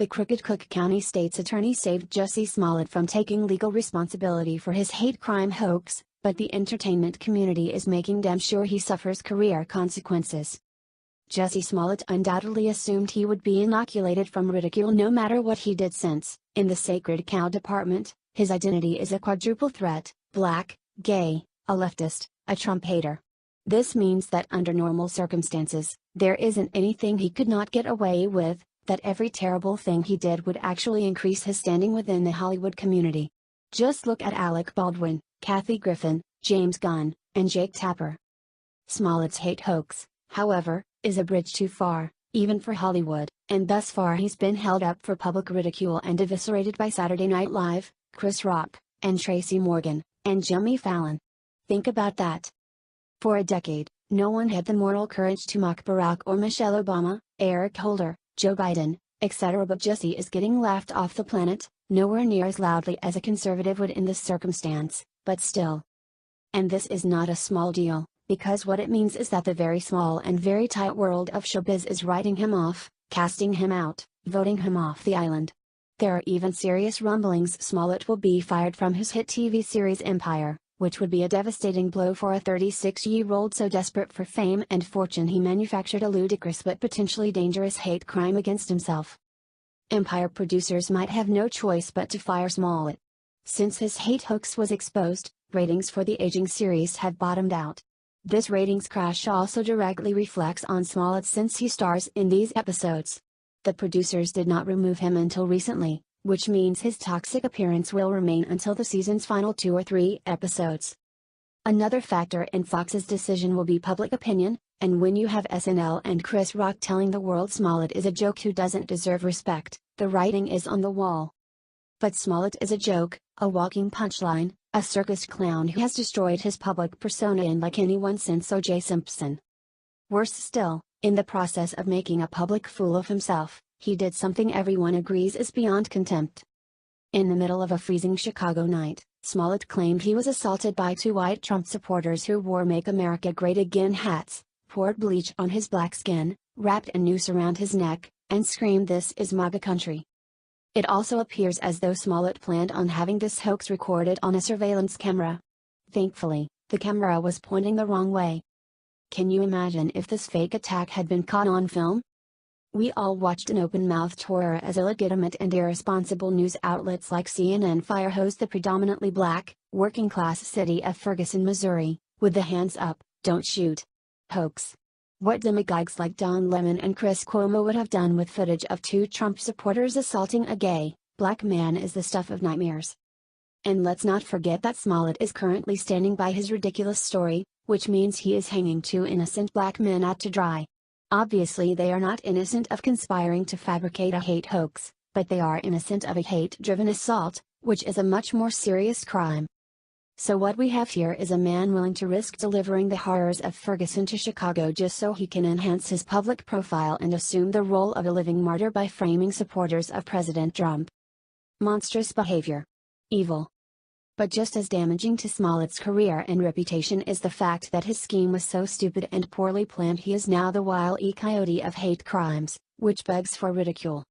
the crooked Cook County State's attorney saved Jussie Smollett from taking legal responsibility for his hate crime hoax, but the entertainment community is making damn sure he suffers career consequences. Jussie Smollett undoubtedly assumed he would be inoculated from ridicule no matter what he did since, in the Sacred Cow department, his identity is a quadruple threat: black, gay, a leftist, a Trump hater. This means that under normal circumstances, there isn't anything he could not get away with, that every terrible thing he did would actually increase his standing within the Hollywood community. Just look at Alec Baldwin, Kathy Griffin, James Gunn, and Jake Tapper. Smollett's hate hoax, however, is a bridge too far, even for Hollywood, and thus far he's been held up for public ridicule and eviscerated by Saturday Night Live, Chris Rock, and Tracy Morgan, and Jimmy Fallon. Think about that. For a decade, no one had the moral courage to mock Barack or Michelle Obama, Eric Holder, Joe Biden, etc. But Jussie is getting laughed off the planet, nowhere near as loudly as a conservative would in this circumstance, but still. And this is not a small deal, because what it means is that the very small and very tight world of showbiz is writing him off, casting him out, voting him off the island. There are even serious rumblings Smollett will be fired from his hit TV series Empire, which would be a devastating blow for a 36-year-old so desperate for fame and fortune he manufactured a ludicrous but potentially dangerous hate crime against himself. Empire producers might have no choice but to fire Smollett. Since his hate hoax was exposed, ratings for the aging series have bottomed out. This ratings crash also directly reflects on Smollett since he stars in these episodes. The producers did not remove him until recently, which means his toxic appearance will remain until the season's final 2 or 3 episodes. Another factor in Fox's decision will be public opinion, and when you have SNL and Chris Rock telling the world Smollett is a joke who doesn't deserve respect, the writing is on the wall. But Smollett is a joke, a walking punchline, a circus clown who has destroyed his public persona unlike anyone since O.J. Simpson. Worse still, in the process of making a public fool of himself, he did something everyone agrees is beyond contempt. In the middle of a freezing Chicago night, Smollett claimed he was assaulted by 2 white Trump supporters who wore Make America Great Again hats, poured bleach on his black skin, wrapped a noose around his neck, and screamed "This is MAGA country." It also appears as though Smollett planned on having this hoax recorded on a surveillance camera. Thankfully, the camera was pointing the wrong way. Can you imagine if this fake attack had been caught on film? We all watched an open-mouthed horror as illegitimate and irresponsible news outlets like CNN firehosed the predominantly black, working-class city of Ferguson, Missouri, with the "hands up, don't shoot" hoax. What demagogues like Don Lemon and Chris Cuomo would have done with footage of 2 Trump supporters assaulting a gay, black man is the stuff of nightmares. And let's not forget that Smollett is currently standing by his ridiculous story, which means he is hanging 2 innocent black men out to dry. Obviously they are not innocent of conspiring to fabricate a hate hoax, but they are innocent of a hate-driven assault, which is a much more serious crime. So what we have here is a man willing to risk delivering the horrors of Ferguson to Chicago just so he can enhance his public profile and assume the role of a living martyr by framing supporters of President Trump. Monstrous behavior. Evil. But just as damaging to Smollett's career and reputation is the fact that his scheme was so stupid and poorly planned. He is now the Wile E. Coyote of hate crimes, which begs for ridicule.